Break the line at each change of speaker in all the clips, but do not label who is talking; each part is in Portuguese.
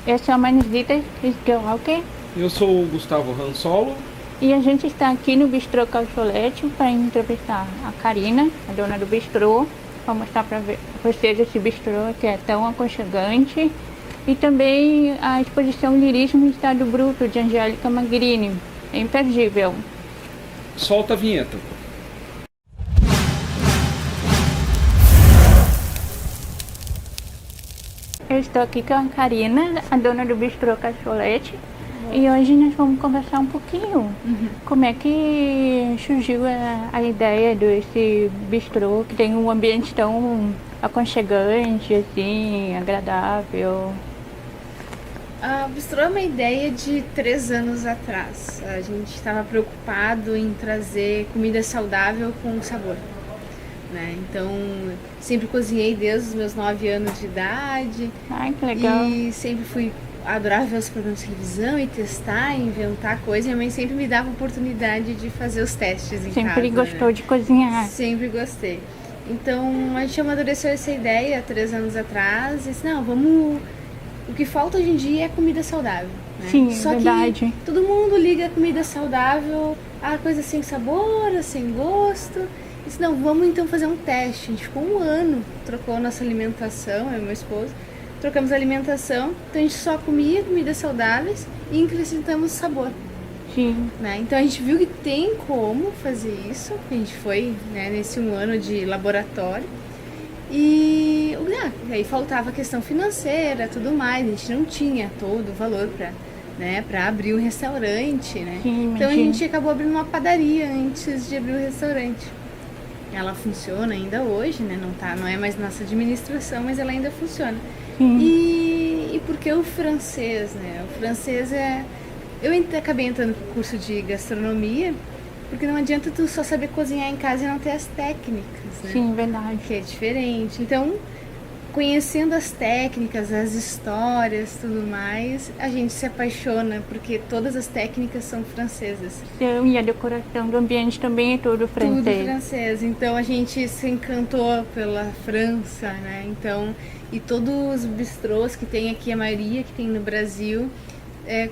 Eu sou a Manzita Skelke
Eu sou o Gustavo Ransolo.
e a gente está aqui no Bistrô Calçolete para entrevistar a Karina, a dona do bistrô, para mostrar para vocês esse bistrô que é tão aconchegante, e também a exposição Lirismo em Estado Bruto de Angélica Magrini. É imperdível.
Solta a vinheta.
Eu estou aqui com a Karina, a dona do Bistrô Calçolete, e hoje nós vamos conversar um pouquinho como é que surgiu a ideia desse bistrô que tem um ambiente tão aconchegante, assim, agradável.
A Bistrô é uma ideia de 3 anos atrás. A gente estava preocupado em trazer comida saudável com sabor, né? Então, sempre cozinhei desde os meus 9 anos de idade.
Ai, que legal.
E sempre adorava ver os programas de televisão e testar, inventar coisas. Minha mãe sempre me dava oportunidade de fazer os testes em casa.
Sempre gostou, né, de cozinhar.
Sempre gostei. Então, a gente amadureceu essa ideia há 3 anos atrás. E disse, não, vamos... O que falta hoje em dia é comida saudável, né?
Sim,
Só
verdade.
que todo mundo liga a comida saudável a coisa sem sabor, sem gosto. E disse, não, vamos então fazer um teste. A gente ficou 1 ano, trocou nossa alimentação, eu e meu esposo. Trocamos a alimentação, então a gente só comia comidas saudáveis e acrescentamos sabor.
Sim.
Né? Então a gente viu que tem como fazer isso. A gente foi, né, nesse 1 ano de laboratório. E aí faltava a questão financeira, tudo mais. A gente não tinha todo o valor para abrir um restaurante, né?
Sim,
então a gente acabou abrindo uma padaria antes de abrir o restaurante. Ela funciona ainda hoje, né? Não é mais nossa administração, mas ela ainda funciona. E por que o francês, né? O francês é... Eu acabei entrando pro curso de gastronomia, porque não adianta tu só saber cozinhar em casa e não ter as técnicas, né?
Sim, verdade.
Que é diferente. Então, conhecendo as técnicas, as histórias, tudo mais, a gente se apaixona, porque todas as técnicas são francesas.
E a decoração do ambiente também é tudo francês.
Tudo francês. Então, a gente se encantou pela França, né? Então, e todos os bistrôs que tem aqui, a maioria que tem no Brasil,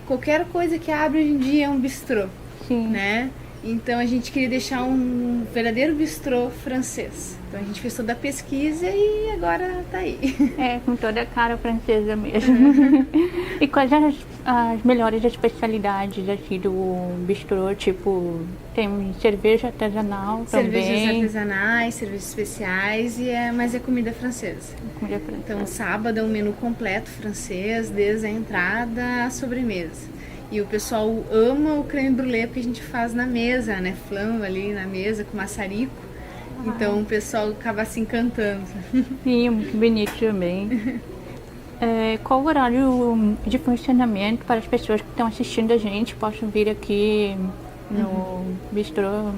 qualquer coisa que abre hoje em dia é um bistrô.
Sim.
Né? Então a gente queria deixar um verdadeiro bistrô francês. Então a gente fez toda a pesquisa e agora tá aí.
Com toda a cara francesa mesmo. E quais as melhores especialidades aqui do bistrô? Tipo, tem cerveja artesanal também?
Cervejas artesanais, cervejas especiais, mas é comida francesa.
Comida francesa.
Então sábado é um menu completo francês, desde a entrada à sobremesa. E o pessoal ama o creme brulee que a gente faz na mesa, né? Flan ali na mesa com maçarico. Então o pessoal acaba se encantando.
Sim, muito bonito também. Qual o horário de funcionamento para as pessoas que estão assistindo a gente possam vir aqui no bistrô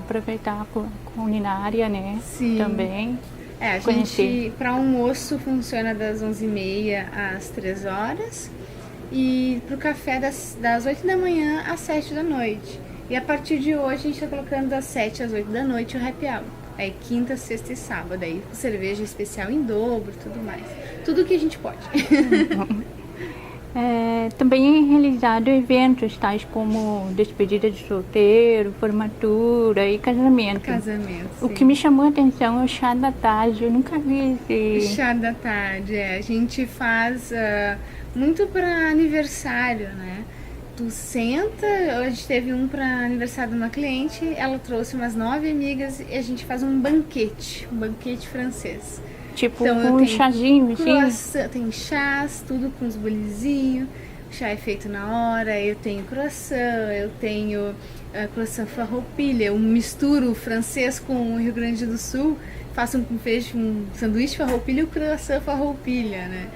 aproveitar a culinária, né?
Sim.
Também.
A gente, para almoço, funciona das 11h30 às 3h. E para o café das 8 da manhã às 7 da noite. E a partir de hoje a gente está colocando das 7 às 8 da noite o happy hour. Aí quinta, sexta e sábado. Aí com cerveja especial em dobro, tudo mais. Tudo que a gente pode.
Também é realizado eventos tais como despedida de solteiro, formatura e casamento.
Casamento, sim.
O que me chamou a atenção é o chá da tarde. Eu nunca vi esse...
Chá da tarde, a gente faz... muito para aniversário, né? Tu senta, a gente teve um para aniversário de uma cliente, ela trouxe umas 9 amigas e a gente faz um banquete francês.
Tipo
então,
com um chazinho, assim?
Tem chás, tudo com os bolinhos, o chá é feito na hora, eu tenho croissant, eu tenho croissant farroupilha, eu misturo o francês com o Rio Grande do Sul, faço um sanduíche farroupilha e o croissant farroupilha, né?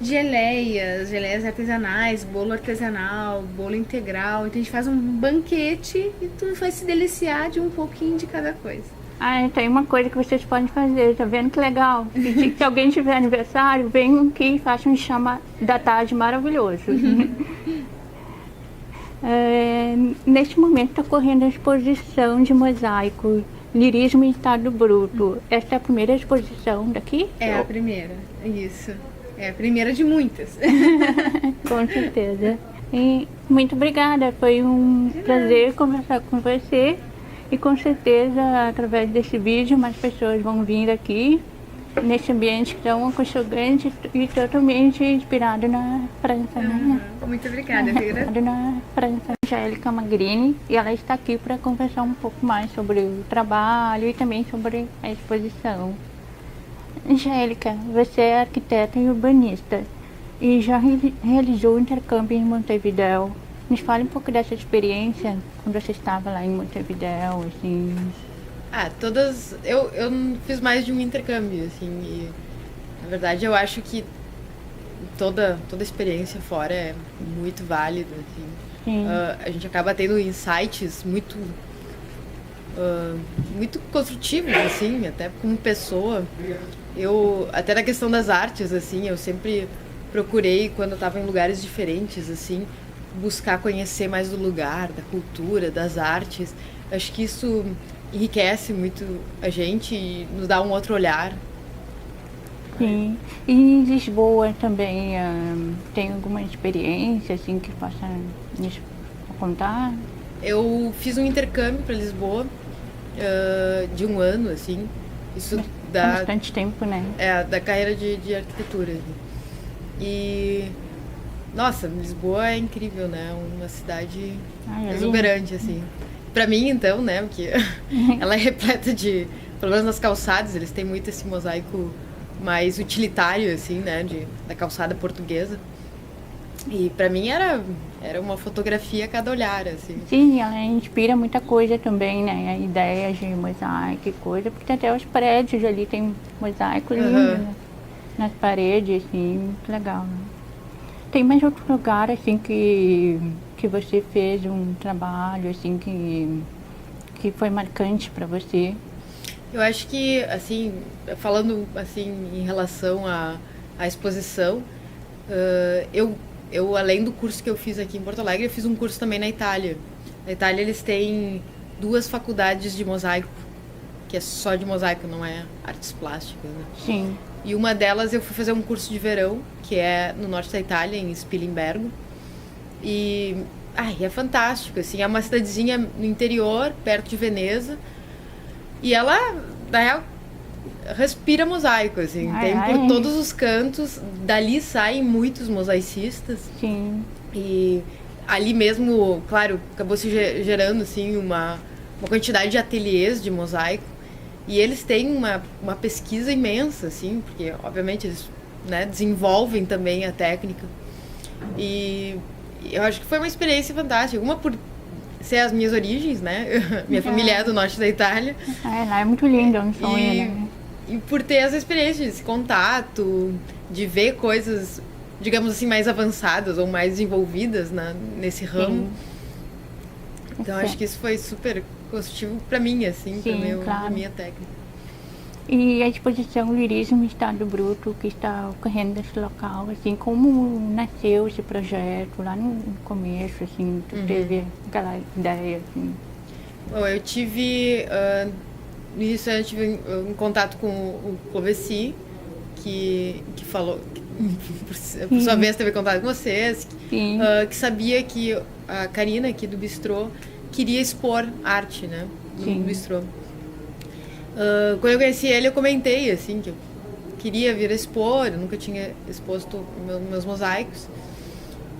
Geleias artesanais, bolo artesanal, bolo integral. Então a gente faz um banquete e tu vai se deliciar de um pouquinho de cada coisa.
Tem uma coisa que vocês podem fazer, tá vendo que legal? Se alguém tiver aniversário, venham aqui e façam um chá da tarde maravilhoso. Neste momento está ocorrendo a exposição de mosaico Lirismo em Estado Bruto. Esta é a primeira exposição daqui?
É a primeira, isso. É a primeira de muitas.
Com certeza. E muito obrigada, foi um prazer conversar com você. E com certeza, através desse vídeo, mais pessoas vão vir aqui, nesse ambiente tão aconchegante e totalmente inspirado na França, né?
Muito obrigada, eu que agradeço.
Inspirado na França. Angélica Magrini, e ela está aqui para conversar um pouco mais sobre o trabalho e também sobre a exposição. Angélica, você é arquiteta e urbanista e já realizou intercâmbio em Montevidéu. Nos fale um pouco dessa experiência quando você estava lá em Montevidéu, assim.
Todas... Eu não fiz mais de um intercâmbio, assim, e na verdade eu acho que toda experiência fora é muito válida, assim.
Sim.
A gente acaba tendo insights muito construtivos, assim, até como pessoa. Até na questão das artes, assim, eu sempre procurei, quando eu estava em lugares diferentes, assim, buscar conhecer mais do lugar, da cultura, das artes. Acho que isso enriquece muito a gente e nos dá um outro olhar.
Sim. E em Lisboa também tem alguma experiência assim que possa nos contar?
Eu fiz um intercâmbio para Lisboa de 1 ano, assim. Isso
Há bastante tempo, né?
Da carreira de arquitetura. E nossa, Lisboa é incrível, né? Uma cidade exuberante, assim. Pra mim, então, né? Porque ela é repleta de... Pelo menos nas calçadas, eles têm muito esse mosaico mais utilitário, assim, né? Da calçada portuguesa. E pra mim era uma fotografia a cada olhar, assim.
Sim, ela inspira muita coisa também, né? A ideia de mosaico e coisa, porque até os prédios ali tem mosaico lindo, né? Nas paredes, assim, muito legal, né? Tem mais outro lugar, assim, que você fez um trabalho, assim, que foi marcante para você?
Eu acho que, assim, falando, assim, em relação à exposição, eu, além do curso que eu fiz aqui em Porto Alegre, eu fiz um curso também na Itália. Na Itália, eles têm 2 faculdades de mosaico, que é só de mosaico, não é artes plásticas, né?
Sim.
E uma delas eu fui fazer um curso de verão, que é no norte da Itália, em Spilimbergo. E é fantástico, assim, é uma cidadezinha no interior, perto de Veneza. E ela, na real, respira mosaico, assim. Tem por todos os cantos, dali saem muitos mosaicistas.
Sim.
E ali mesmo, claro, acabou se gerando, assim, uma quantidade de ateliês de mosaico. E eles têm uma pesquisa imensa, assim, porque, obviamente, eles, né, desenvolvem também a técnica. E eu acho que foi uma experiência fantástica. Uma por ser as minhas origens, né? Minha família é do norte da Itália.
Lá é muito lindo, é um sonho, né?
E por ter essa experiência, esse contato, de ver coisas, digamos assim, mais avançadas ou mais desenvolvidas nesse ramo. Sim. Então, acho que isso foi super positivo para mim, assim, pra minha técnica.
E a exposição Lirismo Estado Bruto, que está ocorrendo nesse local, assim, como nasceu esse projeto lá no começo, assim, tu teve aquela ideia, assim?
Bom, eu tive, no início eu tive um contato com o Clovesi, que falou, por sua vez teve contato com vocês, que sabia que a Karina aqui do Bistrô queria expor arte, né, no Bistrô. Quando eu conheci ele, eu comentei, assim, que eu queria vir a expor, eu nunca tinha exposto meus mosaicos.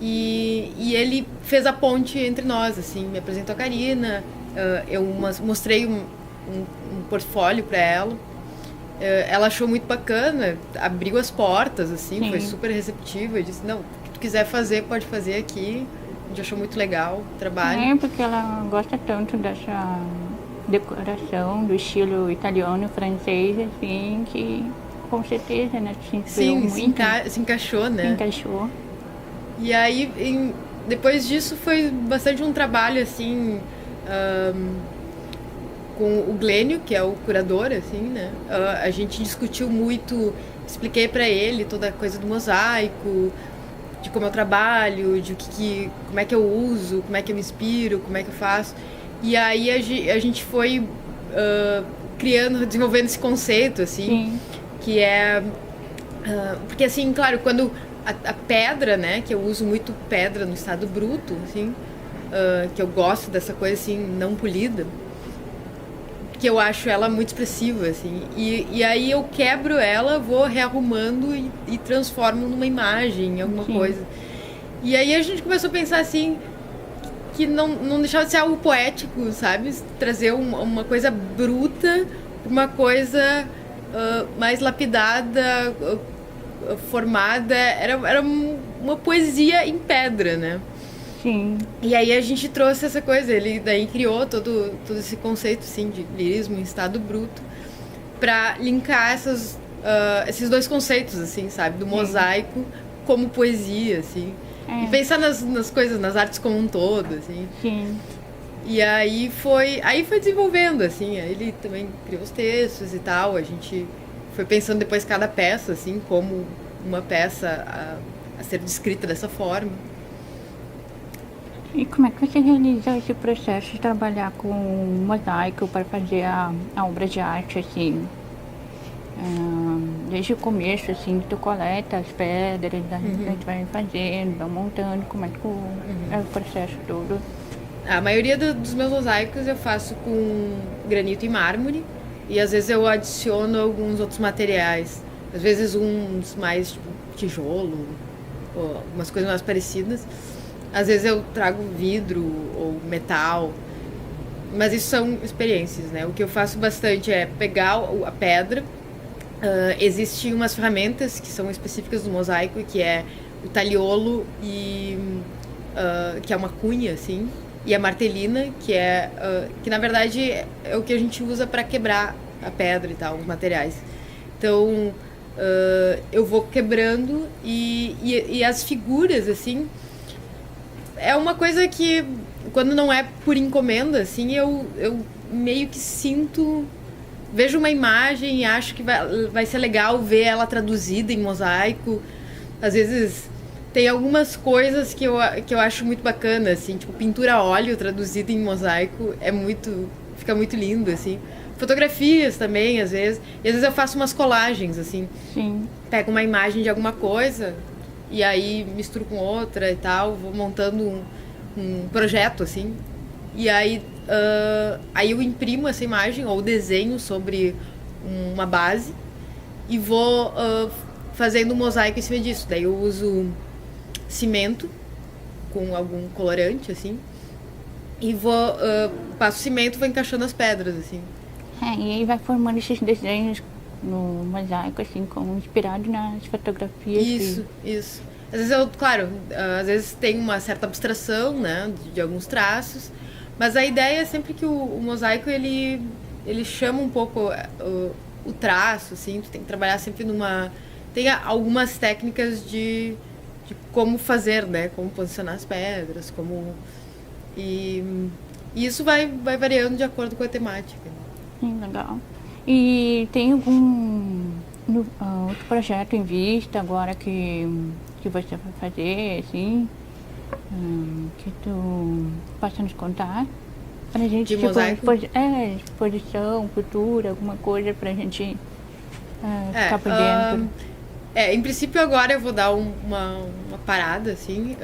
E ele fez a ponte entre nós, assim, me apresentou a Karina, eu mostrei um portfólio para ela. Ela achou muito bacana, abriu as portas, assim, foi super receptiva. Eu disse, não, o que tu quiser fazer, pode fazer aqui. A gente achou muito legal o trabalho.
Porque ela gosta tanto dessa decoração, do estilo italiano, francês, assim, que com certeza, né, se inspirou muito.
Se encaixou, né?
Se encaixou.
E aí, depois disso, foi bastante um trabalho, assim, com o Glênio, que é o curador, assim, né? A gente discutiu muito, expliquei para ele toda a coisa do mosaico, de como eu trabalho, de como é que eu uso, como é que eu me inspiro, como é que eu faço. E aí a gente foi desenvolvendo esse conceito, assim, que é Porque, assim, claro, quando a pedra, né, que eu uso muito pedra no estado bruto, assim, que eu gosto dessa coisa, assim, não polida, que eu acho ela muito expressiva, assim, e aí eu quebro ela, vou rearrumando e transformo numa imagem, em alguma coisa. E aí a gente começou a pensar, assim, que não deixava de ser algo poético, sabe? Trazer uma coisa bruta, uma coisa mais lapidada, formada, era uma poesia em pedra, né?
Sim.
E aí a gente trouxe essa coisa, ele daí criou todo esse conceito, assim, de lirismo em estado bruto, pra linkar esses dois conceitos, assim, sabe? Do mosaico como poesia, assim. E pensar nas coisas, nas artes como um todo, assim.
Sim.
E aí foi desenvolvendo, assim, aí ele também criou os textos e tal, a gente foi pensando depois cada peça, assim, como uma peça a ser descrita dessa forma.
E como é que você realiza esse processo de trabalhar com mosaico para fazer a obra de arte, assim? Desde o começo, assim, tu coleta as pedras, a gente vai fazendo, vai montando, como é que é o processo todo?
A maioria dos meus mosaicos eu faço com granito e mármore, e às vezes eu adiciono alguns outros materiais, às vezes uns mais tipo tijolo, ou umas coisas mais parecidas. Às vezes eu trago vidro ou metal, mas isso são experiências, né? O que eu faço bastante é pegar a pedra. Existem umas ferramentas que são específicas do mosaico, que é o taliolo, que é uma cunha, assim, e a martelina, que na verdade é o que a gente usa para quebrar a pedra e tal, os materiais. Então, eu vou quebrando e as figuras, assim, é uma coisa que, quando não é por encomenda, assim, eu meio que vejo uma imagem e acho que vai ser legal ver ela traduzida em mosaico. Às vezes tem algumas coisas que eu acho muito bacana, assim, tipo pintura a óleo traduzida em mosaico, fica muito lindo, assim. Fotografias também, às vezes. E às vezes eu faço umas colagens, assim.
Sim.
Pego uma imagem de alguma coisa e aí misturo com outra e tal, vou montando um projeto, assim. E aí eu imprimo essa imagem ou desenho sobre uma base e vou fazendo um mosaico em cima disso. Daí eu uso cimento com algum colorante, assim, e passo cimento e vou encaixando as pedras, assim.
E aí vai formando esses desenhos no mosaico, assim, como inspirado nas fotografias.
Isso. Às vezes às vezes tem uma certa abstração, né, de alguns traços, mas a ideia é sempre que o mosaico, ele chama um pouco o traço, assim, tu tem que trabalhar sempre tem algumas técnicas de como fazer, né, como posicionar as pedras, e isso vai variando de acordo com a temática.
Sim, legal. E tem algum outro projeto em vista agora que você vai fazer, assim, que tu possa nos contar? Pra gente,
De mosaico?
Exposição futura, alguma coisa pra gente ficar por dentro.
Em princípio agora eu vou dar uma parada, assim,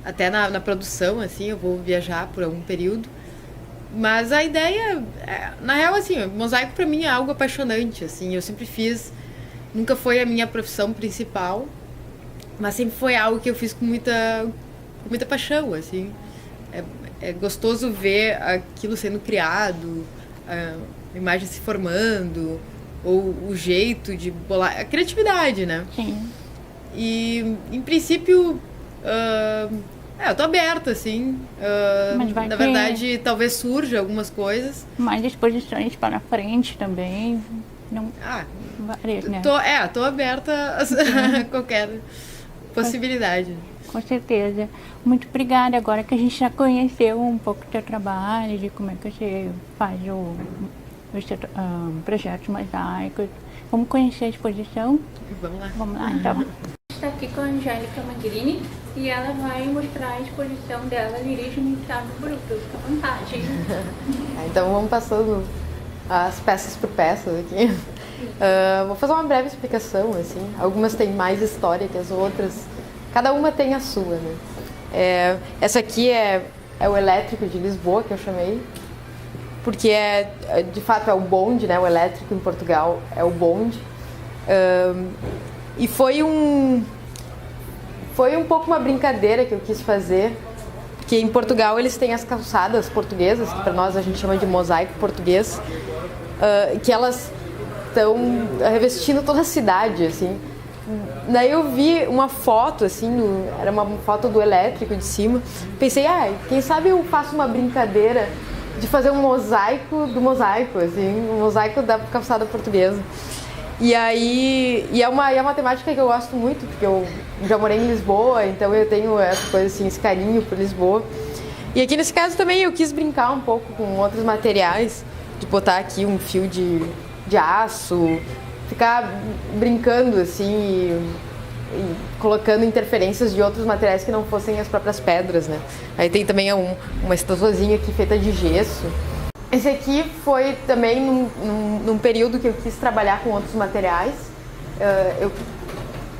até na produção, assim, eu vou viajar por algum período. Mas a ideia, na real, assim, o mosaico pra mim é algo apaixonante, assim, eu sempre fiz, nunca foi a minha profissão principal, mas sempre foi algo que eu fiz com muita paixão, assim. É gostoso ver aquilo sendo criado, a imagem se formando, ou o jeito de bolar, a criatividade, né?
Sim.
E, em princípio, eu tô aberta, assim.
Mas vai
na
ter
verdade, talvez surja algumas coisas.
mais exposições para frente também. Não, várias, né?
Tô aberta a qualquer possibilidade.
Com certeza. Muito obrigada. Agora que a gente já conheceu um pouco do teu trabalho, de como é que você faz os projetos mosaicos. Vamos conhecer a exposição?
Vamos lá.
Vamos lá, então. Está aqui com a Angélica Magrini e ela vai mostrar a exposição dela, Lirismo em Estado Bruto. Fica à vontade.
Então vamos passando as peças por peças aqui. Vou fazer uma breve explicação, assim. Algumas têm mais história que as outras. Cada uma tem a sua, né? Essa aqui é o elétrico de Lisboa, que eu chamei. Porque de fato é o bonde, né? O elétrico em Portugal é o bonde. E foi um pouco uma brincadeira que eu quis fazer, porque em Portugal eles têm as calçadas portuguesas, que para nós a gente chama de mosaico português, que elas estão revestindo toda a cidade, assim. Daí eu vi uma foto, assim, era uma foto do elétrico de cima, pensei, quem sabe eu faço uma brincadeira de fazer um mosaico do mosaico, assim, um mosaico da calçada portuguesa. E é uma temática que eu gosto muito, porque eu já morei em Lisboa, então eu tenho essa coisa assim, esse carinho por Lisboa. E aqui nesse caso também eu quis brincar um pouco com outros materiais, de botar aqui um fio de aço, ficar brincando assim e colocando interferências de outros materiais que não fossem as próprias pedras, né? Aí tem também uma estatuazinha aqui feita de gesso. Esse aqui foi também num período que eu quis trabalhar com outros materiais. Eu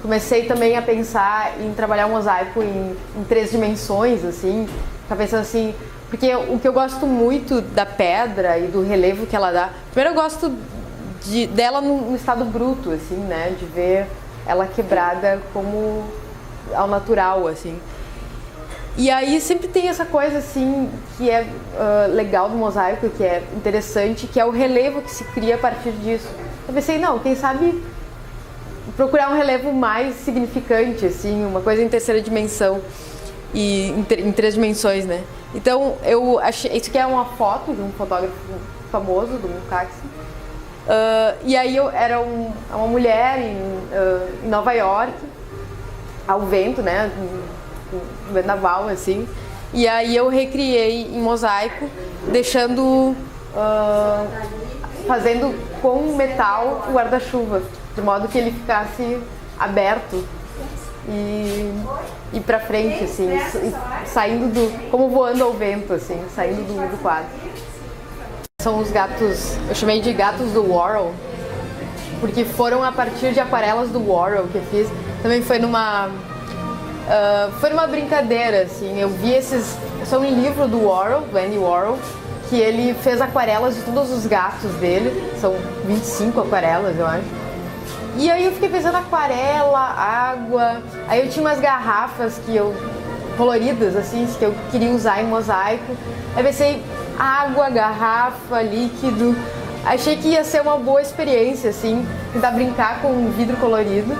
comecei também a pensar em trabalhar um mosaico em 3 dimensões, assim. Ficar pensando assim, porque o que eu gosto muito da pedra e do relevo que ela dá... Primeiro eu gosto dela no estado bruto, assim, né? De ver ela quebrada como ao natural, assim. E aí sempre tem essa coisa assim que é legal do mosaico, que é interessante, que é o relevo que se cria a partir disso. Eu pensei, quem sabe procurar um relevo mais significante, assim, uma coisa em terceira dimensão e em 3 dimensões, né? Então eu achei, isso aqui é uma foto de um fotógrafo famoso, do Mukaxi. E aí era uma mulher em Nova York, ao vento, né? Um vendaval, assim, e aí eu recriei em mosaico, fazendo com metal o guarda-chuva, de modo que ele ficasse aberto e pra frente, assim, saindo como voando ao vento, assim, saindo do quadro. São os gatos, eu chamei de gatos do Warhol, porque foram a partir de aquarelas do Warhol que eu fiz. Também foi numa brincadeira, assim. Eu vi é um livro do Warhol, do Andy Warhol, que ele fez aquarelas de todos os gatos dele. São 25 aquarelas, eu acho. E aí eu fiquei pensando aquarela, água. Aí eu tinha umas garrafas coloridas, assim, que eu queria usar em mosaico. Aí pensei, água, garrafa, líquido. Achei que ia ser uma boa experiência, assim, tentar brincar com um vidro colorido.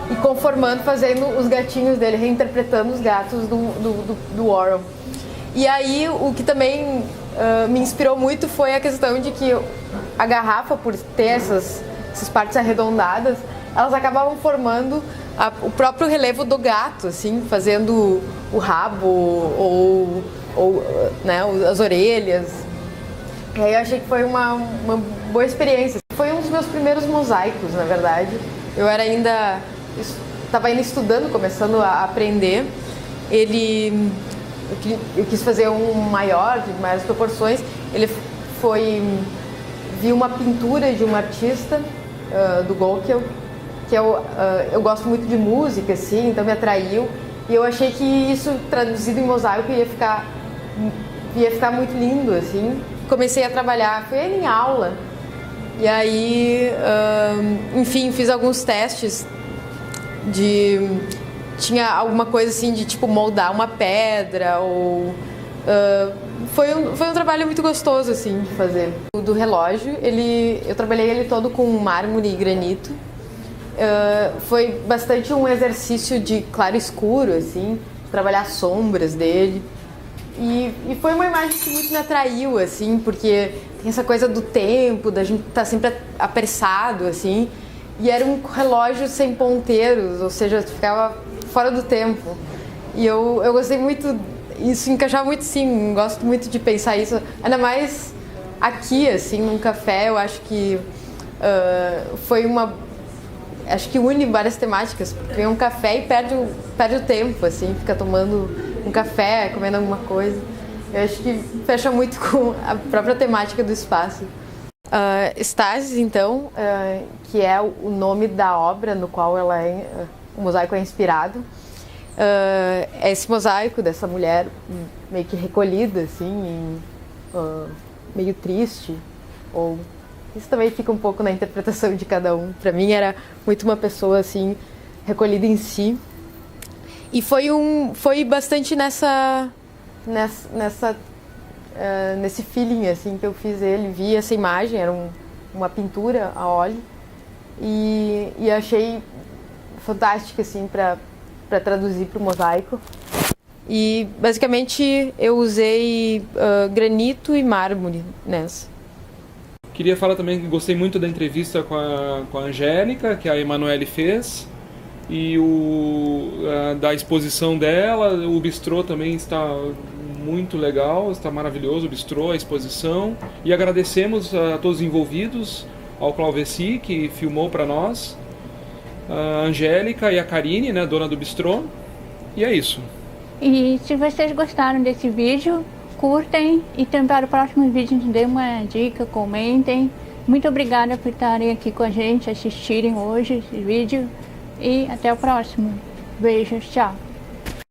E conformando, fazendo os gatinhos dele, reinterpretando os gatos do Warhol. E aí, o que também me inspirou muito foi a questão de que a garrafa, por ter essas partes arredondadas, elas acabavam formando o próprio relevo do gato, assim, fazendo o rabo ou né, as orelhas. E aí eu achei que foi uma boa experiência. Foi um dos meus primeiros mosaicos, na verdade. Eu estava ainda estudando, começando a aprender. Eu quis fazer um maior, de maiores proporções. Vi uma pintura de um artista, do Gokel, que eu gosto muito de música, assim, então me atraiu. E eu achei que isso, traduzido em mosaico, ia ficar muito lindo, assim. Comecei a trabalhar, fui em aula. E aí, enfim, fiz alguns testes tinha alguma coisa assim de tipo moldar uma pedra ou foi um trabalho muito gostoso assim de fazer. O do relógio, eu trabalhei ele todo com mármore e granito. Foi bastante um exercício de claro e escuro, assim, trabalhar as sombras dele. E foi uma imagem que muito me atraiu, assim, porque tem essa coisa do tempo, da gente estar sempre apressado, assim. E era um relógio sem ponteiros, ou seja, ficava fora do tempo. E eu gostei muito, isso encaixava muito, sim, gosto muito de pensar isso. Ainda mais aqui, assim, num café, eu acho que acho que une várias temáticas, porque vem um café e perde o tempo, assim, fica tomando um café, comendo alguma coisa. Eu acho que fecha muito com a própria temática do espaço. Stasis, então, que é o nome da obra no qual o mosaico é inspirado. Esse mosaico dessa mulher meio que recolhida, assim, meio triste, ou isso também fica um pouco na interpretação de cada um. Para mim era muito uma pessoa assim recolhida em si, e foi bastante nesse feeling assim que eu fiz ele. Vi essa imagem, era uma pintura a óleo, e achei fantástica assim para traduzir para o mosaico. E basicamente eu usei granito e mármore nessa.
Queria falar também que gostei muito da entrevista com a Angélica, que a Emanuele fez, e da exposição dela. O bistrô também está muito legal, está maravilhoso o bistrô, a exposição. E agradecemos a todos os envolvidos, ao Clauveci, que filmou para nós, a Angélica e a Karine, né, dona do bistrô. E é isso.
E se vocês gostaram desse vídeo, curtem, e também para o próximo vídeo nos dê uma dica, comentem. Muito obrigada por estarem aqui com a gente, assistirem hoje esse vídeo, e até o próximo. Beijos, tchau!